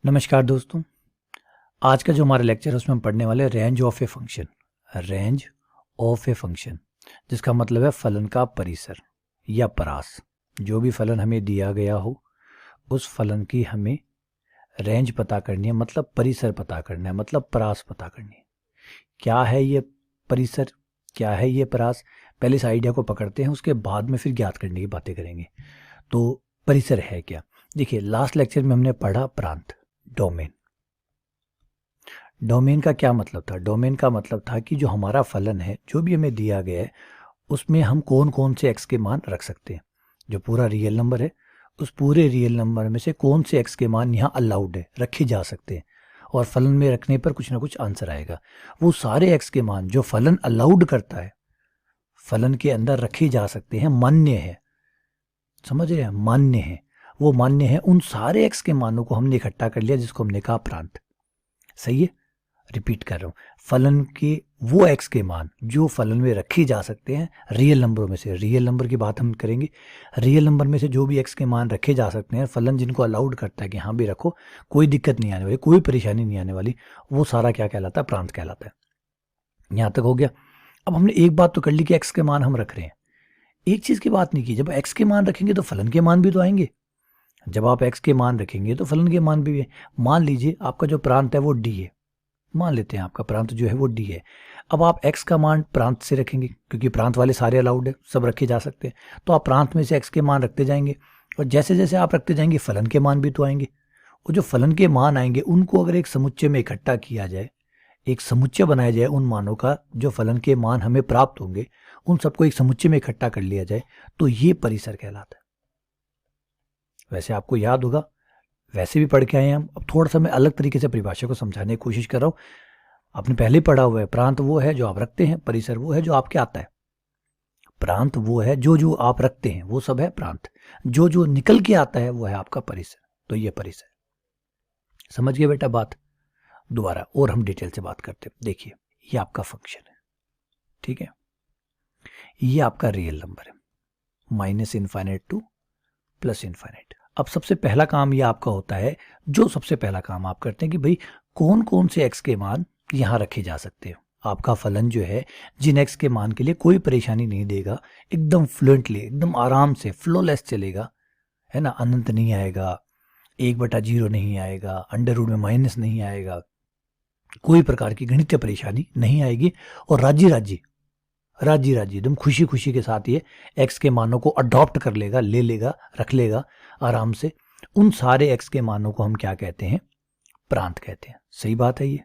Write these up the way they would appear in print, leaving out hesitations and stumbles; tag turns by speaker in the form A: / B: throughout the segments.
A: नमस्कार दोस्तों। आज का जो हमारा लेक्चर है उसमें हम पढ़ने वाले हैं range of a function. Range of a function जिसका मतलब है फलन का परिसर या परास। जो भी फलन हमें दिया गया हो उस फलन की हमें रेंज पता करनी है, मतलब परिसर पता करना है, मतलब परास पता करनी है। क्या है ये परिसर, क्या है ये परास, पहले इस आइडिया को पकड़ते हैं, उसके बाद में फिर ज्ञात करने की बातें करेंगे। तो परिसर है क्या? देखिए, लास्ट लेक्चर में हमने पढ़ा प्रांत, डोमेन। डोमेन का क्या मतलब था? डोमेन का मतलब था कि जो हमारा फलन है, जो भी हमें दिया गया है, उसमें हम कौन कौन से x के मान रख सकते हैं। जो पूरा रियल नंबर है, उस पूरे रियल नंबर में से कौन से x के मान यहाँ अलाउड है, रखे जा सकते हैं, और फलन में रखने पर कुछ ना कुछ आंसर आएगा। वो सारे x के मान जो फलन अलाउड करता है, फलन के अंदर रखे जा सकते हैं, मान्य है। समझ रहे हैं? मान्य है, वो मान्य है। उन सारे x के मानों को हमने इकट्ठा कर लिया, जिसको हमने कहा प्रांत। सही है? रिपीट कर रहा हूँ, फलन के वो x के मान जो फलन में रखे जा सकते हैं रियल नंबरों में से। रियल नंबर की बात हम करेंगे। रियल नंबर में से जो भी x के मान रखे जा सकते हैं, फलन जिनको अलाउड करता है कि हाँ भी रखो, कोई दिक्कत नहीं आने वाली, कोई परेशानी नहीं आने वाली, वो सारा क्या कहलाता है? प्रांत कहलाता है। यहाँ तक हो गया। अब हमने एक बात तो कर ली कि x के मान हम रख रहे हैं, एक चीज की बात नहीं की, जब x के मान रखेंगे तो फलन के मान भी तो आएंगे। जब आप x के मान रखेंगे तो फलन के मान भी है। मान लीजिए आपका जो प्रांत है वो d है, मान लेते हैं आपका प्रांत जो है वो d है। अब आप x का मान प्रांत से रखेंगे, क्योंकि प्रांत वाले सारे अलाउड है, सब रखे जा सकते हैं, तो आप प्रांत में से x के मान रखते जाएंगे, और जैसे जैसे आप रखते जाएंगे फलन के मान भी तो आएंगे। और जो फलन के मान आएंगे उनको अगर एक समुच्चय में इकट्ठा किया जाए, एक समुच्चय बनाया जाए उन मानों का, जो फलन के मान हमें प्राप्त होंगे, उन सबको एक समुच्चय में इकट्ठा कर लिया जाए, तो ये परिसर कहलाता है। वैसे आपको याद होगा, वैसे भी पढ़ के आए हैं हम। अब थोड़ा सा मैं अलग तरीके से परिभाषा को समझाने की कोशिश कर रहा हूँ। आपने पहले पढ़ा हुआ है, प्रांत वो है जो आप रखते हैं, परिसर वो है जो आपके आता है। प्रांत वो है जो जो आप रखते हैं, वो सब है प्रांत। जो जो निकल के आता है वो है आपका परिसर। तो ये परिसर। समझ गए बेटा बात? दोबारा और हम डिटेल से बात करते हैं। देखिए, ये आपका फंक्शन है, ठीक है? ये आपका रियल नंबर है, minus infinite two plus infinite. अब सबसे पहला काम ये आपका होता है, जो सबसे पहला काम आप करते हैं कि भाई कौन कौन से x के मान यहाँ रखे जा सकते हैं। आपका फलन जो है, जिन x के मान के लिए कोई परेशानी नहीं देगा, एकदम फ्लुएंटली, एकदम आराम से, फ्लोलेस चलेगा, है ना? अनंत नहीं आएगा, 1/0 नहीं आएगा, अंडर रूट में माइनस नहीं आएगा, कोई प्रकार की गणितीय परेशानी नहीं आएगी, और राजी राजी एकदम खुशी खुशी के साथ ये x के मानों को अडॉप्ट कर लेगा, ले लेगा, रख लेगा आराम से। उन सारे x के मानों को हम क्या कहते हैं? प्रांत कहते हैं। सही बात है? ये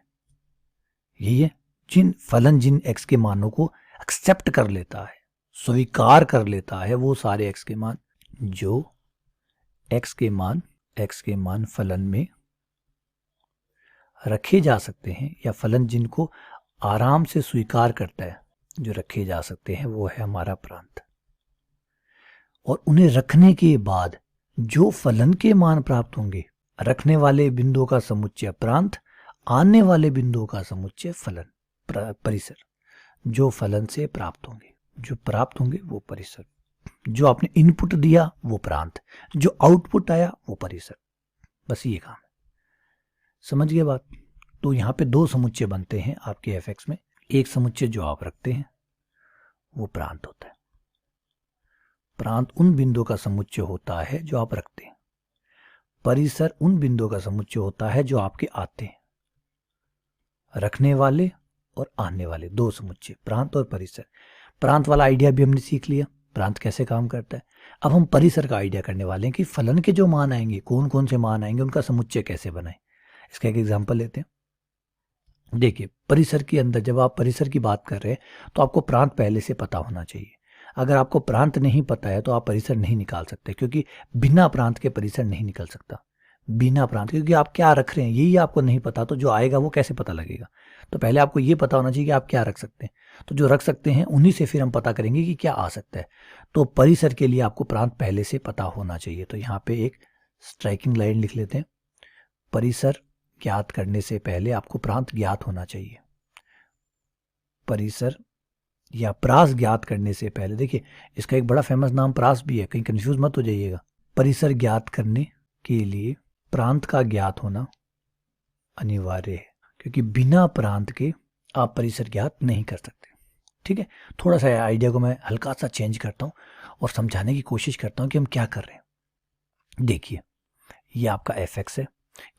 A: यही है। जिन x के मानों को एक्सेप्ट कर लेता है, स्वीकार कर लेता है, वो सारे x के मान, जो x के मान फलन में रखे जा सकते हैं, या फलन जिनको आराम से स्वीकार करता है, जो रखे जा सकते हैं, वो है हमारा प्रांत। और उन्हें रखने के बाद जो फलन के मान प्राप्त होंगे, रखने वाले बिंदुओं का समुच्चय प्रांत, आने वाले बिंदुओं का समुच्चय फलन, परिसर। जो फलन से प्राप्त होंगे, जो प्राप्त होंगे वो परिसर। जो आपने इनपुट दिया वो प्रांत, जो आउटपुट आया वो परिसर। बस ये काम है। समझ गए बात? तो यहाँ पे दो समुच्चय बनते हैं आपके fx में। एक समुच्चय जो आप रखते हैं वो प्रांत होता है। प्रांत उन बिंदुओं का समुच्चय होता है जो आप रखते हैं। परिसर उन बिंदुओं का समुच्चय होता है जो आपके आते हैं। रखने वाले और आने वाले, दो समुच्चय, प्रांत और परिसर। प्रांत वाला आइडिया भी हमने सीख लिया, प्रांत कैसे काम करता है। अब हम परिसर का आइडिया करने वाले हैं कि फलन के जो मान आएंगे, कौन कौन से मान आएंगे, उनका समुच्चय कैसे बनाएं। इसका एक एग्जाम्पल लेते हैं। देखिए, परिसर के अंदर जब आप परिसर की बात कर रहे हैं तो आपको प्रांत पहले से पता होना चाहिए। अगर आपको प्रांत नहीं पता है तो आप परिसर नहीं निकाल सकते, क्योंकि बिना प्रांत के परिसर नहीं निकल सकता। बिना प्रांत, क्योंकि आप क्या रख रहे हैं यही आपको नहीं पता, तो जो आएगा वो कैसे पता लगेगा? तो पहले आपको ये पता होना चाहिए कि आप क्या रख सकते हैं। तो जो रख सकते हैं उन्हीं से फिर हम पता करेंगे कि क्या आ सकता है। तो परिसर के लिए आपको प्रांत पहले से पता होना चाहिए। तो यहाँ पे एक स्ट्राइकिंग लाइन लिख लेते हैं। परिसर ज्ञात करने से पहले आपको प्रांत ज्ञात होना चाहिए। परिसर या प्रास ज्ञात करने से पहले, देखिए इसका एक बड़ा फेमस नाम प्रास भी है, कहीं कंफ्यूज मत हो जाइएगा। परिसर ज्ञात करने के लिए प्रांत का ज्ञात होना अनिवार्य है, क्योंकि बिना प्रांत के आप परिसर ज्ञात नहीं कर सकते। ठीक है, थोड़ा सा आइडिया को मैं हल्का सा चेंज करता हूँ और समझाने की कोशिश करता हूँ कि हम क्या कर रहे हैं। देखिए, ये आपका fx है,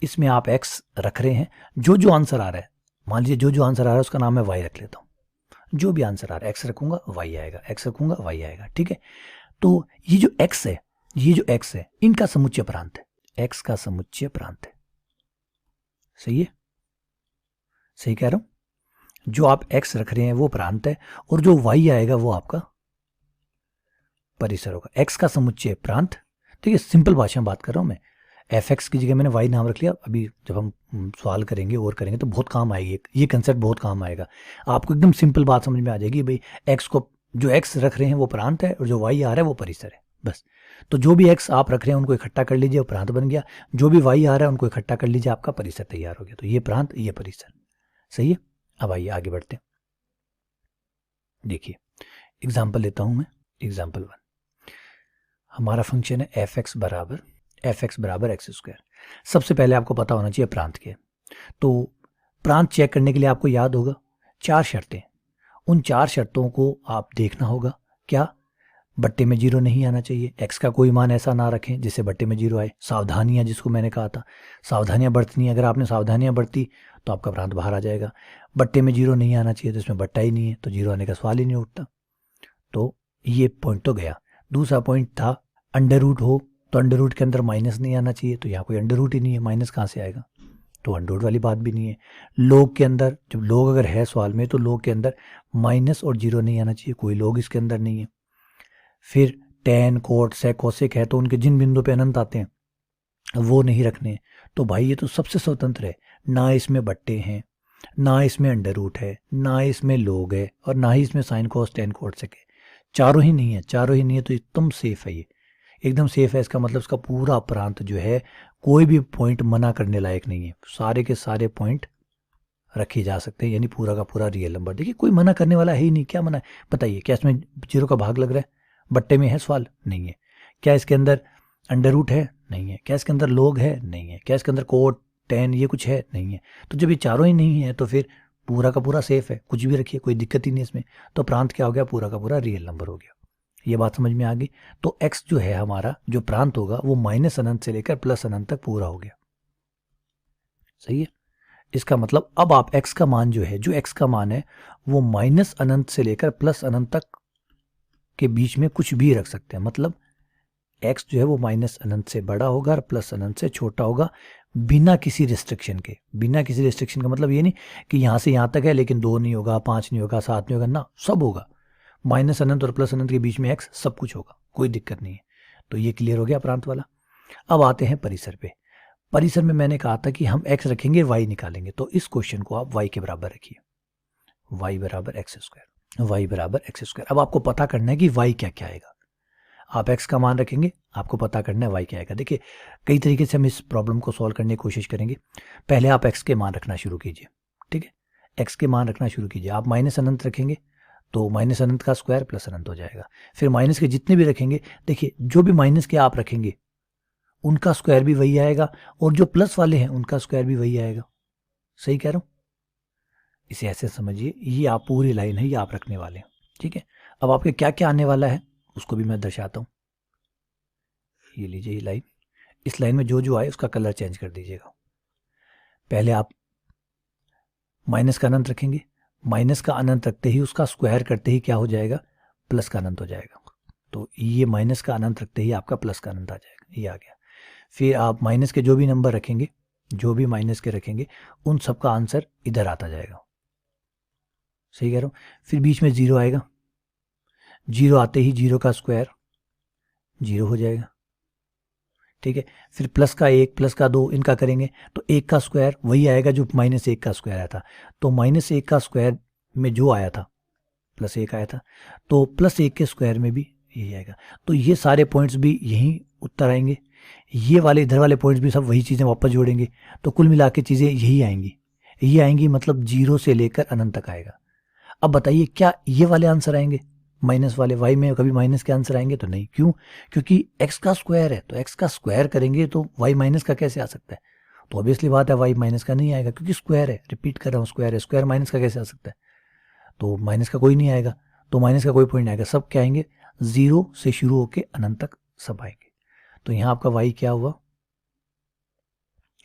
A: इसमें आप x रख रहे हैं, जो जो आंसर आ रहा है, मान लीजिए जो जो आंसर आ रहा है उसका नाम मैं y रख लेता हूँ। जो भी आंसर आ रहा है x रखूंगा y आएगा, x रखूंगा y आएगा। ठीक है, तो ये जो x है, ये जो x है, इनका समुच्चय प्रांत है, x का समुच्चय प्रांत है। सही है, सही कह रहा हूं? जो आप x रख रहे हैं वो प्रांत है, और जो y आएगा वो आपका परिसर होगा। x का समुच्चय प्रांत। ठीक है, सिंपल भाषा में बात कर रहा हूं मैं। fx की जगह मैंने y नाम रख लिया। अभी जब हम सवाल करेंगे और करेंगे तो बहुत काम आएगी, ये कंसेप्ट बहुत काम आएगा आपको। एकदम सिंपल बात समझ में आ जाएगी भाई, x को जो x रख रहे हैं वो प्रांत है और जो y आ रहा है वो परिसर है, बस। तो जो भी x आप रख रहे हैं उनको इकट्ठा कर लीजिए, प्रांत बन गया। जो भी y आ रहा है उनको इकट्ठा कर लीजिए, आपका परिसर तैयार हो गया। तो ये प्रांत, ये परिसर। सही है, अब आइए आगे बढ़ते हैं। देखिए, एग्जाम्पल लेता हूं मैं। एग्जाम्पल 1, हमारा फंक्शन है fx बराबर एक्स स्क्वायर। सबसे पहले आपको पता होना चाहिए प्रांत के। तो प्रांत चेक करने के लिए आपको याद होगा 4 शर्तें। उन 4 शर्तों को आप देखना होगा। क्या? बट्टे में 0 नहीं आना चाहिए, x का कोई मान ऐसा ना रखें जिससे बट्टे में 0 आए। सावधानियां, जिसको मैंने कहा था, सावधानियां बरतनी। अगर आपने सावधानियां बरती तो आपका प्रांत बाहर आ जाएगा। बट्टे में 0 नहीं आना चाहिए, तो इसमें बट्टा ही नहीं है, तो 0 आने का सवाल ही नहीं उठता। तो ये पॉइंट तो गया। दूसरा पॉइंट था अंडर रूट हो तो अंडर रूट के अंदर माइनस नहीं आना चाहिए, तो यहाँ कोई अंडर रूट ही नहीं है, माइनस कहाँ से आएगा? तो अंडर रूट वाली बात भी नहीं है। लोग के अंदर, जब लोग अगर है सवाल में, तो लोग के अंदर माइनस और 0 नहीं आना चाहिए, कोई लोग इसके अंदर नहीं है। फिर टेन, कोट, सेक, कोसेक है तो उनके जिन बिंदु पे अनंत आते हैं वो नहीं रखने। तो भाई ये तो सबसे स्वतंत्र है, ना इसमें बट्टे हैं, ना इसमें अंडर रूट है, ना इसमें लोग है, और ना ही इसमें sine cos tan cot sec है। चारों ही नहीं है, चारों ही नहीं है, तो एकदम सेफ है, ये एकदम सेफ है। इसका मतलब इसका पूरा प्रांत जो है, कोई भी पॉइंट मना करने लायक नहीं है, सारे के सारे पॉइंट रखे जा सकते हैं, यानी पूरा का पूरा रियल नंबर। देखिए, कोई मना करने वाला है ही नहीं। क्या मना है बताइए? क्या इसमें 0 का भाग लग रहा है? बट्टे में है सवाल? नहीं है। क्या इसके अंदर अंडर रूट है? नहीं है। क्या इसके अंदर लोग है? नहीं है। क्या इसके अंदर कोट, टेन, ये कुछ है? नहीं है। तो जब ये चारों ही नहीं है तो फिर पूरा का पूरा सेफ है, कुछ भी रखिए, कोई दिक्कत ही नहीं इसमें। तो प्रांत क्या हो गया? पूरा का पूरा रियल नंबर हो गया। ये बात समझ में आ गई। तो x जो है हमारा, जो प्रांत होगा, वो माइनस अनंत से लेकर प्लस अनंत तक पूरा हो गया। सही है। इसका मतलब अब आप x का मान जो है, जो x का मान है, वो माइनस अनंत से लेकर प्लस अनंत तक के बीच में कुछ भी रख सकते हैं। मतलब x जो है वो माइनस अनंत से बड़ा होगा और प्लस अनंत से छोटा होगा, बिना किसी रिस्ट्रिक्शन के। बिना किसी रिस्ट्रिक्शन का मतलब ये नहीं कि यहां से यहां तक है लेकिन 2 नहीं होगा, 5 नहीं होगा, 7 नहीं होगा, ना, सब होगा। माइनस अनंत और प्लस अनंत के बीच में x सब कुछ होगा, कोई दिक्कत नहीं है। तो ये क्लियर हो गया प्रांत वाला। अब आते हैं परिसर पे। परिसर में मैंने कहा था कि हम x रखेंगे, y निकालेंगे। तो इस क्वेश्चन को आप y के बराबर रखिए, y बराबर एक्स स्क्वायर, y बराबर एक्स स्क्वायर। अब आपको पता करना है कि y क्या क्या आएगा। आप x का मान रखेंगे, आपको पता करना है y क्या आएगा। देखिए, कई तरीके से हम इस प्रॉब्लम को सॉल्व करने की कोशिश करेंगे। पहले आप x के मान रखना शुरू कीजिए। ठीक है, x के मान रखना शुरू कीजिए। आप माइनस अनंत रखेंगे तो माइनस अनंत का स्क्वायर प्लस अनंत हो जाएगा। फिर माइनस के जितने भी रखेंगे, देखिए जो भी माइनस के आप रखेंगे उनका स्क्वायर भी वही आएगा, और जो प्लस वाले हैं उनका स्क्वायर भी वही आएगा। सही कह रहा हूं? इसे ऐसे समझिए, ये आप पूरी लाइन है, ये आप रखने वाले हैं। ठीक है, अब आपके क्या क्या आने वाला है उसको भी मैं दर्शाता हूं। ये लीजिए, ये लाइन, इस लाइन में जो जो आए उसका कलर चेंज कर दीजिएगा। पहले आप माइनस का अनंत रखेंगे, माइनस का अनंत रखते ही उसका स्क्वायर करते ही क्या हो जाएगा? प्लस का अनंत हो जाएगा। तो ये माइनस का अनंत रखते ही आपका प्लस का अनंत आ जाएगा, ये आ गया। फिर आप माइनस के जो भी नंबर रखेंगे, जो भी माइनस के रखेंगे, उन सब का आंसर इधर आता जाएगा। सही कह रहा हूँ? फिर बीच में 0 आएगा, 0 आते ही 0 का स्क्वायर 0 हो जाएगा। ठीक है, फिर प्लस का 1, प्लस का 2, इनका करेंगे तो 1 का स्क्वायर वही आएगा जो माइनस 1 का स्क्वायर आया था। तो माइनस 1 का स्क्वायर में जो आया था प्लस 1 आया था, तो प्लस 1 के स्क्वायर में भी यही आएगा। तो ये सारे पॉइंट्स भी यहीं उत्तर आएंगे, ये वाले इधर वाले पॉइंट्स भी सब वही चीज़ें वापस जोड़ेंगे। तो कुल मिला के चीज़ें यही आएंगी, मतलब 0 से लेकर अनंत तक आएगा। अब बताइए, क्या ये वाले आंसर आएंगे? माइनस वाले y में कभी माइनस के आंसर आएंगे? तो नहीं। क्यों? क्योंकि x का स्क्वायर है, तो x का स्क्वायर करेंगे तो y माइनस का कैसे आ सकता है? तो ऑब्वियसली बात है y माइनस का नहीं आएगा, क्योंकि स्क्वायर है, रिपीट कर रहा हूँ स्क्वायर है, स्क्वायर माइनस का कैसे आ सकता है, तो माइनस का कोई नहीं आएगा, तो माइनस का कोई पॉइंट आएगा, सब क्या आएंगे 0 से शुरू होके अनंत तक सब आएंगे। तो यहाँ आपका y क्या हुआ,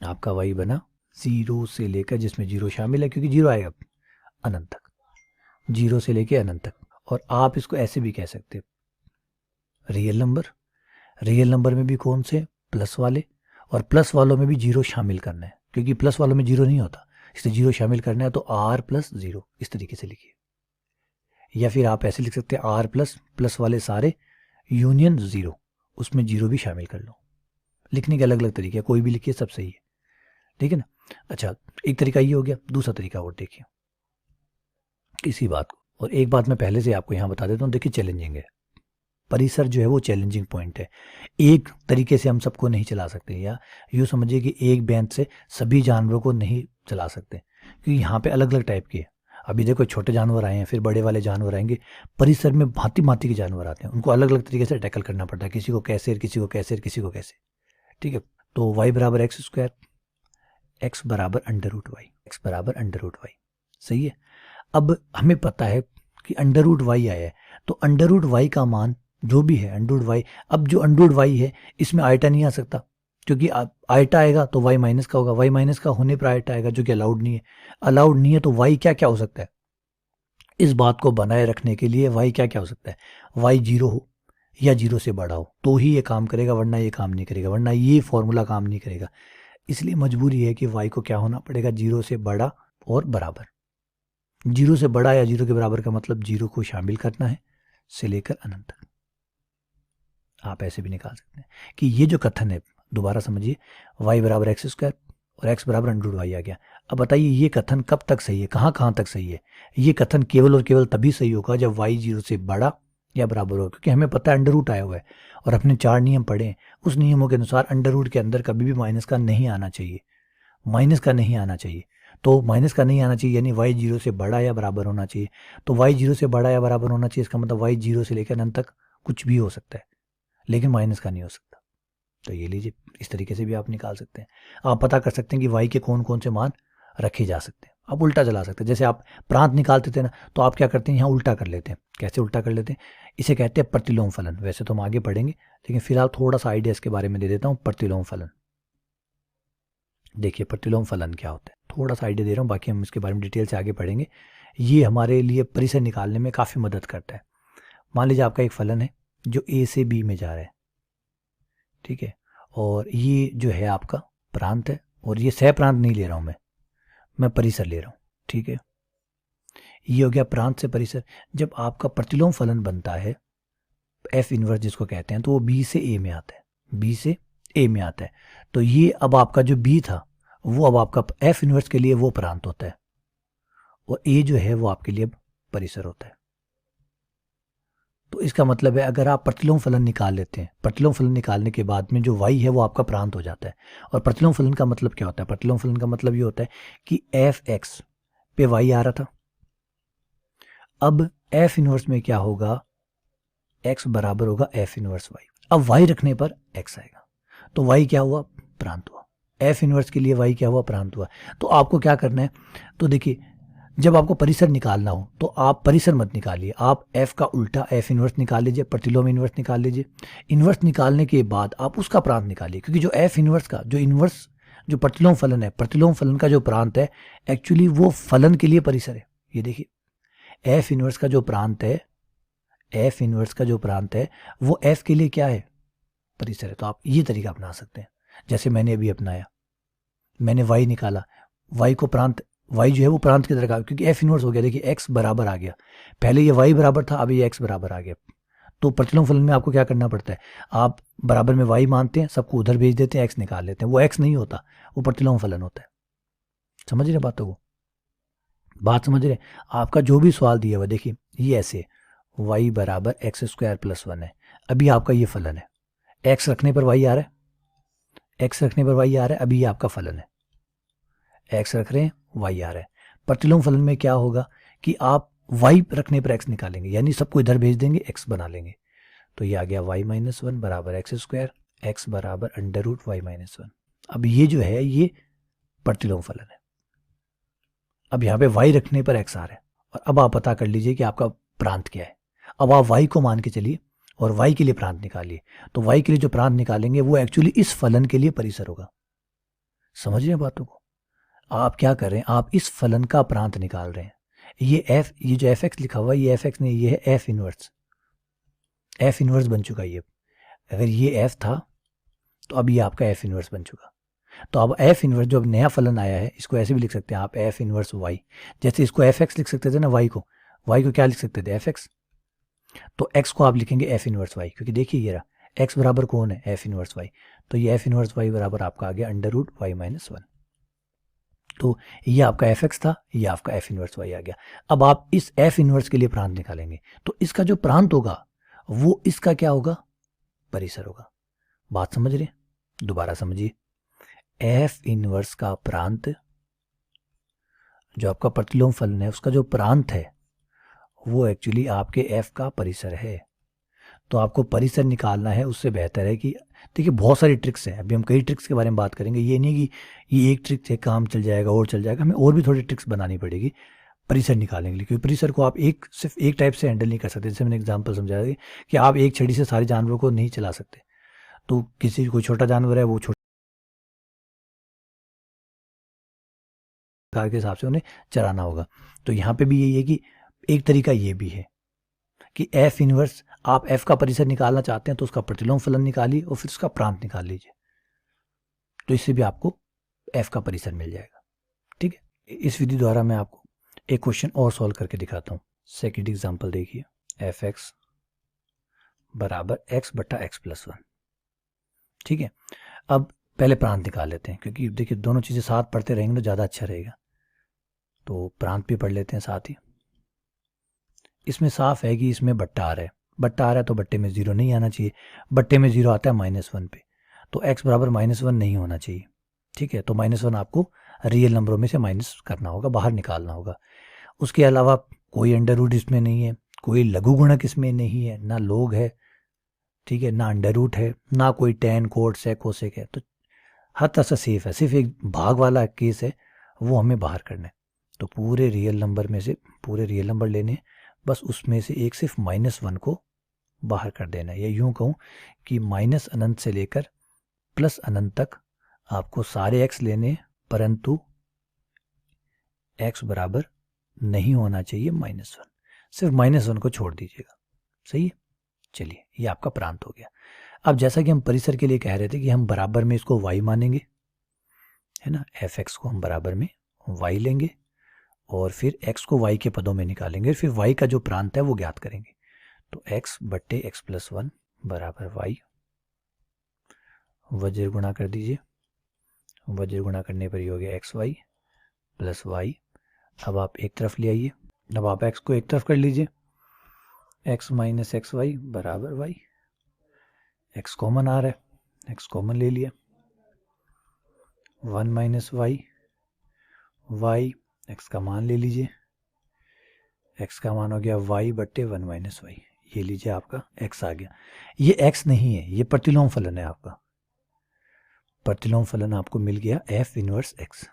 A: आपका y बना 0 से लेकर, जिसमें 0 शामिल है क्योंकि 0 आएगा अनंत तक, 0 से लेकर अनंत तक। और आप इसको ऐसे भी कह सकते हो रियल नंबर, रियल नंबर में भी कौन से, प्लस वाले, और प्लस वालों में भी 0 शामिल करना है, क्योंकि प्लस वालों में 0 नहीं होता, इसलिए 0 शामिल करना है, तो r प्लस 0 इस तरीके से लिखिए। या फिर आप ऐसे लिख सकते हैं r प्लस प्लस वाले सारे यूनियन 0, उसमें 0 भी शामिल कर लो। लिखने के अलग अलग तरीके, कोई भी लिखिए सब सही है, ठीक है ना। अच्छा, एक तरीका ये हो गया, दूसरा तरीका और देखिए इसी बात को। और एक बात मैं पहले से आपको यहाँ बता देता हूँ, देखिए चैलेंजिंग है, परिसर जो है वो चैलेंजिंग पॉइंट है, एक तरीके से हम सबको नहीं चला सकते, या यूँ समझिए कि एक बेंच से सभी जानवरों को नहीं चला सकते, क्योंकि यहाँ पे अलग अलग टाइप के, अभी देखो छोटे जानवर आए हैं, फिर बड़े वाले जानवर आएंगे, परिसर में भांति भांति के जानवर आते हैं, उनको अलग अलग तरीके से टैकल करना पड़ता है, किसी को कैसे, किसी को कैसे, किसी को कैसे, ठीक है। तो y बराबर एक्स स्क्वायर, x बराबर अंडर रूट वाई, एक्स बराबर अंडर रूट वाई, सही है। अब हमें पता है कि अंडर रूट वाई आया है, तो अंडर रूट वाई का मान जो भी है अंडर रूट वाई, अब जो अंडर रूट वाई है इसमें आयटा नहीं आ सकता, क्योंकि आयटा आएगा तो y माइनस का होगा, y माइनस का होने पर आयटा आएगा, जो कि अलाउड नहीं है, अलाउड नहीं है, तो y क्या क्या हो सकता है, इस बात को बनाए रखने के लिए y क्या क्या हो सकता है, y 0 हो या 0 से बड़ा हो तो ही ये काम करेगा, वरना ये काम नहीं करेगा, वरना ये फॉर्मूला काम नहीं करेगा। इसलिए मजबूरी है कि y को क्या होना पड़ेगा, 0 से बड़ा और बराबर। 0 से बड़ा या 0 के बराबर का मतलब 0 को शामिल करना है से लेकर अनंत तक। आप ऐसे भी निकाल सकते हैं कि ये जो कथन है, दोबारा समझिए, y बराबर एक्स स्क्वायर और x बराबर अंडर रूट वाई आ गया। अब बताइए ये कथन कब तक सही है, कहाँ कहाँ तक सही है। ये कथन केवल और केवल तभी सही होगा जब y 0 से बड़ा या बराबर हो, क्योंकि हमें पता है अंडर रूट आया हुआ है और अपने 4 नियम पढ़े हैं, उस नियमों के अनुसार अंडर रूट के अंदर कभी भी माइनस का नहीं आना चाहिए, माइनस का नहीं आना चाहिए। तो माइनस का नहीं आना चाहिए यानी y 0 से बड़ा या बराबर होना चाहिए। तो y 0 से बड़ा या बराबर होना चाहिए, इसका मतलब y 0 से लेकर अनंत तक कुछ भी हो सकता है, लेकिन माइनस का नहीं हो सकता। तो ये लीजिए, इस तरीके से भी आप निकाल सकते हैं। आप पता कर सकते हैं कि y के कौन कौन से मान रखे जा सकते हैं। आप उल्टा चला सकते हैं, जैसे आप प्रांत निकालते थे ना, तो आप क्या करते हैं, यहाँ उल्टा कर लेते हैं। कैसे उल्टा कर लेते हैं, इसे कहते हैं प्रतिलोम फलन। वैसे तो हम आगे पढ़ेंगे, लेकिन फिलहाल थोड़ा सा आइडिया इसके बारे में दे देता हूँ। प्रतिलोम फलन, देखिए प्रतिलोम फलन क्या होता है, थोड़ा सा आइडिया दे रहा हूँ, बाकी हम इसके बारे में डिटेल से आगे पढ़ेंगे। ये हमारे लिए परिसर निकालने में काफ़ी मदद करता है। मान लीजिए आपका एक फलन है जो a से b में जा रहा है, ठीक है, और ये जो है आपका प्रांत है, और ये सह प्रांत नहीं ले रहा हूँ मैं परिसर ले रहा हूँ, ठीक है। ये हो गया प्रांत से परिसर। जब आपका प्रतिलोम फलन बनता है f इनवर्स जिसको कहते हैं, तो वो b से a में आता है, b से a में आता है। तो ये अब आपका जो b था वो अब आपका f इनवर्स के लिए वो प्रांत होता है, और a जो है वो आपके लिए अब परिसर होता है। तो इसका मतलब है अगर आप प्रतिलोम फलन निकाल लेते हैं, प्रतिलोम फलन निकालने के बाद में जो y है वो आपका प्रांत हो जाता है। और प्रतिलोम फलन का मतलब क्या होता है, प्रतिलोम फलन का मतलब ये होता है कि f(x) पे y आ रहा था, अब f इनवर्स में क्या होगा, x बराबर होगा f इनवर्स y। अब y रखने पर x आएगा, तो y क्या हुआ, प्रांत हुआ। f इनवर्स के लिए y क्या हुआ, प्रांत हुआ। तो आपको क्या करना है, तो देखिए जब आपको परिसर निकालना हो तो आप परिसर मत निकालिए, आप f का उल्टा f इनवर्स निकाल लीजिए, प्रतिलोम इनवर्स निकाल लीजिए। इनवर्स निकालने के बाद आप उसका प्रांत निकालिए, क्योंकि जो f इनवर्स का जो इनवर्स जो प्रतिलोम फलन है, प्रतिलोम फलन का जो प्रांत है एक्चुअली वो फलन के लिए परिसर है। ये देखिए f इनवर्स का जो प्रांत है, f इनवर्स का जो प्रांत है वो f के लिए क्या है, परिसर है। तो आप ये तरीका अपना सकते हैं, जैसे मैंने अभी अपनाया, मैंने y निकाला, y को प्रांत, y जो है वो प्रांत की तरह का, क्योंकि f इनवर्स हो गया, देखिए x बराबर आ गया, पहले ये y बराबर था, अभी ये x बराबर आ गया। तो प्रतिलोम फलन में आपको क्या करना पड़ता है, आप बराबर में y मानते हैं, सबको उधर भेज देते हैं, x निकाल लेते हैं। वो x नहीं होता, वो प्रतिलोम फलन होता है। समझ रहे बातों को, बात समझ रहे। आपका जो भी सवाल दिया हुआ देखिए ये ऐसे y बराबर एक्स स्क्वायर प्लस 1 है, अभी आपका ये फलन है, x रखने पर y आ रहा है, x रखने पर y आ रहा है, अभी ये आपका फलन है, x रख रहे हैं y आ रहा है। प्रतिलोम फलन में क्या होगा कि आप y रखने पर x निकालेंगे, यानी सबको इधर भेज देंगे, x बना लेंगे। तो ये आ गया y माइनस 1 बराबर एक्स स्क्वायर, x बराबर अंडर रूट वाई माइनस 1। अब ये जो है ये प्रतिलोम फलन है। अब यहाँ पे y रखने पर x आ रहा है और अब आप पता कर लीजिए कि आपका प्रांत क्या है। अब आप y को मान के चलिए और y के लिए प्रांत निकालिए। तो y के लिए जो प्रांत निकालेंगे वो एक्चुअली इस फलन के लिए परिसर होगा। समझ रहे हैं बातों को? आप क्या कर रहे हैं, आप इस फलन का प्रांत निकाल रहे हैं। ये जो fx लिखा हुआ है ये fx नहीं, ये है f इनवर्स। f इनवर्स बन चुका है ये। अगर ये f था तो अब ये आपका f इनवर्स बन चुका। तो अब f इनवर्स जो अब नया फलन आया है इसको ऐसे भी लिख सकते हैं आप, f इनवर्स y। जैसे इसको fx लिख सकते थे ना, y को क्या लिख सकते थे, fx। तो x को आप लिखेंगे f इनवर्स y, क्योंकि देखिए ये रहा x बराबर कौन है, f इनवर्स y। तो ये f इनवर्स y बराबर आपका आ गया √y-1। तो ये आपका fx था, ये आपका f इनवर्स y आ गया। अब आप इस f इनवर्स के लिए प्रांत निकालेंगे तो इसका जो प्रांत होगा वो इसका क्या होगा, परिसर होगा। बात समझ रहे हैं? दोबारा समझिए, f इनवर्स का प्रांत, जो आपका प्रतिलोम फलन है उसका जो प्रांत है वो एक्चुअली आपके f का परिसर है। तो आपको परिसर निकालना है, उससे बेहतर है कि देखिए बहुत सारी ट्रिक्स हैं, अभी हम कई ट्रिक्स के बारे में बात करेंगे। ये नहीं कि ये एक ट्रिक से काम चल जाएगा और चल जाएगा, हमें और भी थोड़ी ट्रिक्स बनानी पड़ेगी परिसर निकालने के लिए, क्योंकि परिसर को आप सिर्फ एक टाइप से हैंडल नहीं कर सकते। जैसे मैंने एग्जांपल समझाया कि आप एक छड़ी से सारे जानवरों को नहीं चला सकते। तो किसी कोई छोटा जानवर है वो छोटा के हिसाब से उन्हें चराना होगा। तो यहाँ पे भी यही है कि एक तरीका ये भी है कि f इनवर्स, आप f का परिसर निकालना चाहते हैं तो उसका प्रतिलोम फलन निकालिए और फिर उसका प्रांत निकाल लीजिए, तो इससे भी आपको f का परिसर मिल जाएगा। ठीक है, इस विधि द्वारा मैं आपको एक क्वेश्चन और सॉल्व करके दिखाता हूँ। सेकंड एग्जांपल देखिए, fx बराबर x/x+1। ठीक है, अब पहले प्रांत निकाल लेते हैं, क्योंकि देखिए दोनों चीज़ें साथ पढ़ते रहेंगे तो ज़्यादा अच्छा रहेगा। तो प्रांत भी पढ़ लेते हैं साथ ही। इसमें साफ है कि इसमें बट्टा आ रहा है, बट्टा आ रहा है तो बट्टे में 0 नहीं आना चाहिए। बट्टे में 0 आता है -1 पे, तो x बराबर -1 नहीं होना चाहिए। ठीक है, तो -1 आपको रियल नंबरों में से माइनस करना होगा, बाहर निकालना होगा। उसके अलावा कोई अंडर रूट इसमें नहीं है, कोई लघु गुणक इसमें नहीं है, ना लोग है, ठीक है, ना अंडर रूट है, ना कोई tan कोट सेक कोसेक है। तो हर तरह से सेफ है, सिर्फ एक भाग वाला केस है वो हमें बाहर करना है। तो पूरे रियल नंबर में से पूरे रियल नंबर लेने, बस उसमें से एक सिर्फ -1 को बाहर कर देना है। या यूँ कहूँ कि माइनस अनंत से लेकर प्लस अनंत तक आपको सारे x लेने, परंतु x बराबर नहीं होना चाहिए -1, सिर्फ -1 को छोड़ दीजिएगा। सही है, चलिए ये आपका प्रांत हो गया। अब जैसा कि हम परिसर के लिए कह रहे थे कि हम बराबर में इसको y मानेंगे, है ना, fx को हम बराबर में y लेंगे और फिर x को y के पदों में निकालेंगे, फिर y का जो प्रांत है वो ज्ञात करेंगे। तो x/x+1 बराबर y, वज्र गुणा कर दीजिए, वज्र गुणा करने पर ये हो गया xy प्लस y। अब आप एक तरफ ले आइए, अब आप x को एक तरफ कर लीजिए, x माइनस xy बराबर y। x कॉमन आ रहा है, x कॉमन ले लिया, 1 माइनस y, y x का मान ले लीजिए, x का मान हो गया y/1 माइनस y। ये लीजिए आपका x आ गया। ये x नहीं है, ये प्रतिलोम फलन है आपका। प्रतिलोम फलन आपको मिल गया f inverse x,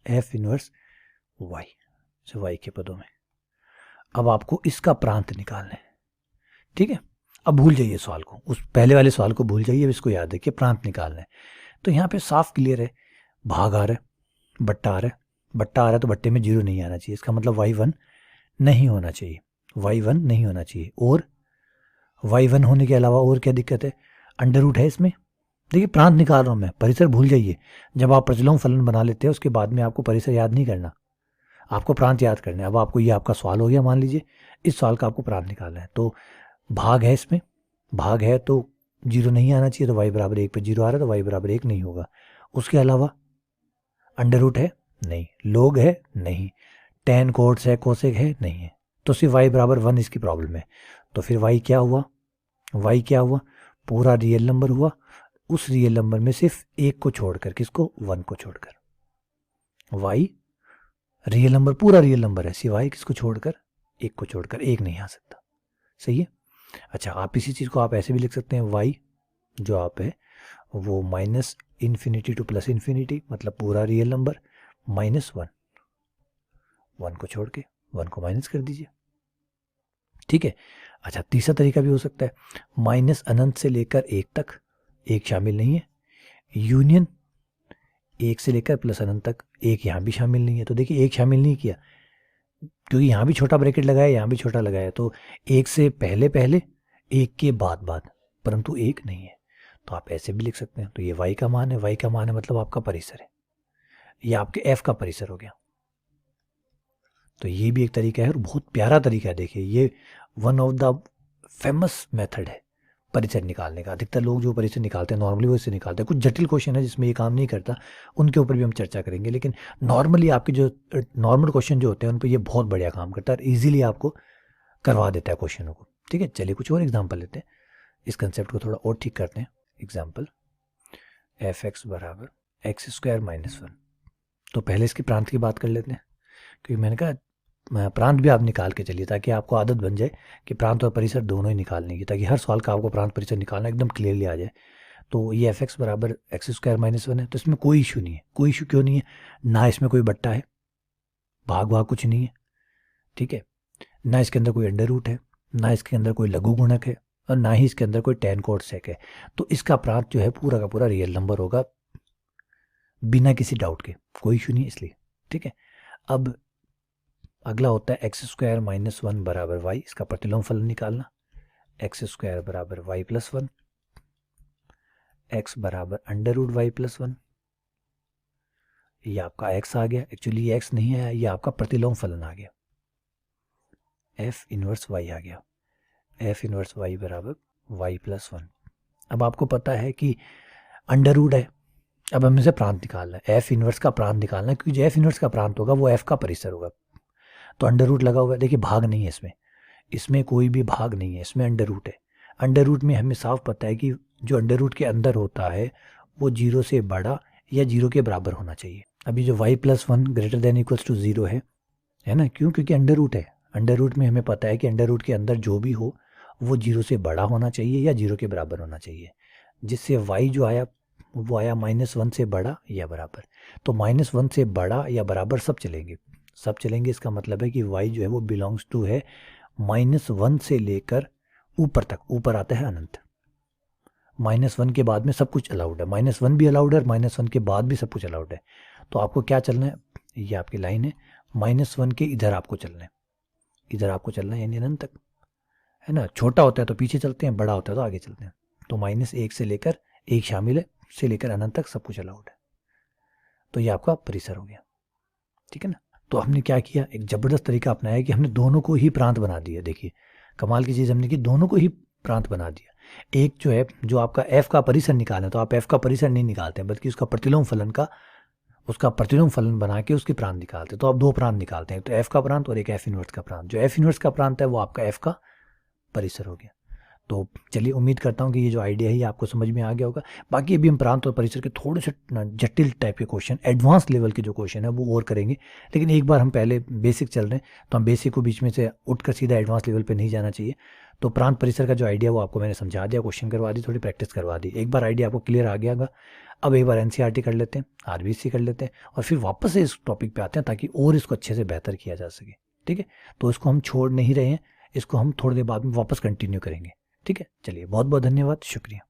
A: f inverse y, जो y के पदों में। अब आपको इसका प्रांत निकालना है। ठीक है, अब भूल जाइए सवाल को, उस पहले वाले सवाल को भूल जाइए, अब इसको याद रखिए, प्रांत निकालना है। तो यहाँ पे साफ क्लियर है, भाग आ रहा है, बट्टा आ रहा है, बट्टा आ रहा है तो बट्टे में 0 नहीं आना चाहिए, इसका मतलब y1 नहीं होना चाहिए, y1 नहीं होना चाहिए। और y1 होने के अलावा और क्या दिक्कत है, अंडर रूट है इसमें। देखिए प्रांत निकाल रहा हूँ मैं, परिसर भूल जाइए। जब आप प्रतिलोम फलन बना लेते हैं उसके बाद में आपको परिसर याद नहीं करना, आपको प्रांत याद करना है। अब आपको ये आपका सवाल हो गया, मान लीजिए इस सवाल का आपको प्रांत निकालना है। तो भाग है, इसमें भाग है तो 0 नहीं आना चाहिए, तो y बराबर 1 पे 0 आ रहा है तो y बराबर 1 नहीं होगा। उसके अलावा अंडर रूट है नहीं, लोग है नहीं, tan कोट सेक कोसेक है नहीं है, तो सिर्फ y बराबर 1 इसकी प्रॉब्लम है। तो फिर y क्या हुआ, y क्या हुआ, पूरा रियल नंबर हुआ। उस रियल नंबर में सिर्फ एक को छोड़कर, किसको, 1 को छोड़कर, y रियल नंबर, पूरा रियल नंबर है, सिवाय किसको छोड़कर, 1 को छोड़कर, 1 नहीं आ सकता। सही है। अच्छा, आप इसी चीज़ को आप ऐसे भी लिख सकते हैं, y जो आप है वो -∞ to +∞, मतलब पूरा रियल नंबर, -1, 1 को छोड़ के 1 को माइनस कर दीजिए, ठीक है। अच्छा, तीसरा तरीका भी हो सकता है, माइनस अनंत से लेकर 1 तक 1 शामिल नहीं है, यूनियन 1 से लेकर प्लस अनंत तक 1 यहाँ भी शामिल नहीं है। तो देखिए 1 शामिल नहीं किया क्योंकि यहाँ भी छोटा ब्रैकेट लगाया, यहाँ भी छोटा लगाया, तो 1 से पहले पहले 1 के बाद बाद, परंतु 1 नहीं है। तो आप ऐसे भी लिख सकते हैं। तो ये y का मान है, y का मान है मतलब आपका परिसर है, ये आपके f का परिसर हो गया। तो ये भी एक तरीका है और बहुत प्यारा तरीका है। देखिए ये one of the famous method है परिसर निकालने का। अधिकतर लोग जो परिसर निकालते हैं नॉर्मली वो इससे निकालते हैं। कुछ जटिल क्वेश्चन है जिसमें ये काम नहीं करता, उनके ऊपर भी हम चर्चा करेंगे, लेकिन नॉर्मली आपके जो नॉर्मल क्वेश्चन जो होते हैं उन पर ये बहुत बढ़िया काम करता है और ईजिली आपको करवा देता है क्वेश्चनों को, ठीक है। चलिए कुछ और एग्जाम्पल लेते हैं, इस कंसेप्ट को थोड़ा और ठीक करते हैं। एग्जाम्पल f(x) बराबर x² - 1। तो पहले इसके प्रांत की बात कर लेते हैं, क्योंकि मैंने कहा प्रांत भी आप निकाल के चलिए ताकि आपको आदत बन जाए कि प्रांत और परिसर दोनों ही निकालने की, ताकि हर सवाल का आपको प्रांत परिसर निकालना एकदम क्लियरली आ जाए। तो ये f(x) बराबर x² - 1 है, तो इसमें कोई इशू नहीं है। कोई इशू क्यों नहीं है? ना इसमें कोई बट्टा है, भाग कुछ नहीं है, ठीक है। ना इसके अंदर कोई अंडर रूट है, ना इसके अंदर कोई लघु गुणक है, और ना ही इसके अंदर कोई tan cot sec है। तो इसका प्रांत जो है पूरा का पूरा रियल नंबर होगा बिना किसी डाउट के, कोई इशू नहीं है इसलिए, ठीक है। अब अगला होता है x² - 1 बराबर y, इसका प्रतिलोम फलन निकालना। x² बराबर y + 1, x बराबर अंडर रूट y + 1, ये आपका x आ गया। एक्चुअली ये x नहीं है, ये आपका प्रतिलोम फलन आ गया, f इनवर्स y आ गया। f इनवर्स y बराबर y + 1। अब आपको पता है कि अंडर रूट है, अब हमें इसे प्रांत निकालना है, f इनवर्स का प्रांत निकालना है, क्योंकि जो f इनवर्स का प्रांत होगा वो f का परिसर होगा। तो अंडर रूट लगा हुआ है, देखिए भाग नहीं है इसमें, इसमें कोई भी भाग नहीं है, इसमें अंडर रूट है। अंडर रूट में हमें साफ पता है कि जो अंडर रूट के अंदर होता है वो 0 से बड़ा या 0 के बराबर होना चाहिए। अभी जो y + 1 > 0 है ना, क्यों? क्योंकि अंडर रूट है। अंडर रूट में हमें पता है कि अंडर रूट के अंदर जो भी हो वो 0 से बड़ा होना चाहिए या 0 के बराबर होना चाहिए, जिससे y जो आया वो आया -1 से बड़ा या बराबर। तो -1 से बड़ा या बराबर सब चलेंगे, सब चलेंगे। इसका मतलब है कि y जो है वो बिलोंग्स टू है -1 से लेकर ऊपर तक, ऊपर आता है अनंत। -1 के बाद में सब कुछ अलाउड है, -1 भी अलाउड है और -1 के बाद भी सब कुछ अलाउड है। तो आपको क्या चलना है, ये आपकी लाइन है, -1 के इधर आपको चलना है, इधर आपको चलना है, यानी अनंत तक, है ना। छोटा होता है तो पीछे चलते हैं, बड़ा होता है तो आगे चलते हैं। तो -1 से लेकर 1 शामिल है, से लेकर अनंत तक सब कुछ अलाउड है। तो ये आपका परिसर हो गया, ठीक है ना। तो हमने क्या किया, एक ज़बरदस्त तरीका अपनाया कि हमने दोनों को ही प्रांत बना दिया। देखिए कमाल की चीज़ हमने की, दोनों को ही प्रांत बना दिया। एक जो है, जो आपका f का परिसर निकालना है, तो आप f का परिसर नहीं निकालते हैं बल्कि उसका प्रतिलोम फलन का, उसका प्रतिलोम फलन बना के उसके प्रांत निकालते हैं। तो आप 2 प्रांत निकालते हैं, तो f का प्रांत और एक f इनवर्स का प्रांत। जो f इनवर्स का प्रांत है वो आपका f का परिसर हो गया। तो चलिए उम्मीद करता हूँ कि ये जो आइडिया है ये आपको समझ में आ गया होगा। बाकी अभी हम प्रांत और परिसर के थोड़े से जटिल टाइप के क्वेश्चन, एडवांस लेवल के जो क्वेश्चन है वो और करेंगे, लेकिन एक बार हम पहले बेसिक चल रहे हैं तो हम बेसिक को बीच में से उठकर सीधा एडवांस लेवल पे नहीं जाना चाहिए। तो प्रांत परिसर का जो आइडिया वो आपको मैंने समझा दिया, क्वेश्चन करवा दी, थोड़ी प्रैक्टिस करवा दी। एक बार आइडिया आपको क्लियर आ गया होगा। अब एक बार NCERT कर लेते हैं, RBC कर लेते हैं और फिर वापस से इस टॉपिक पे आते हैं ताकि और इसको अच्छे से बेहतर किया जा सके, ठीक है। तो इसको हम छोड़ नहीं रहे हैं, इसको हम थोड़ी देर बाद में वापस कंटिन्यू करेंगे, ठीक है। चलिए बहुत बहुत धन्यवाद, शुक्रिया।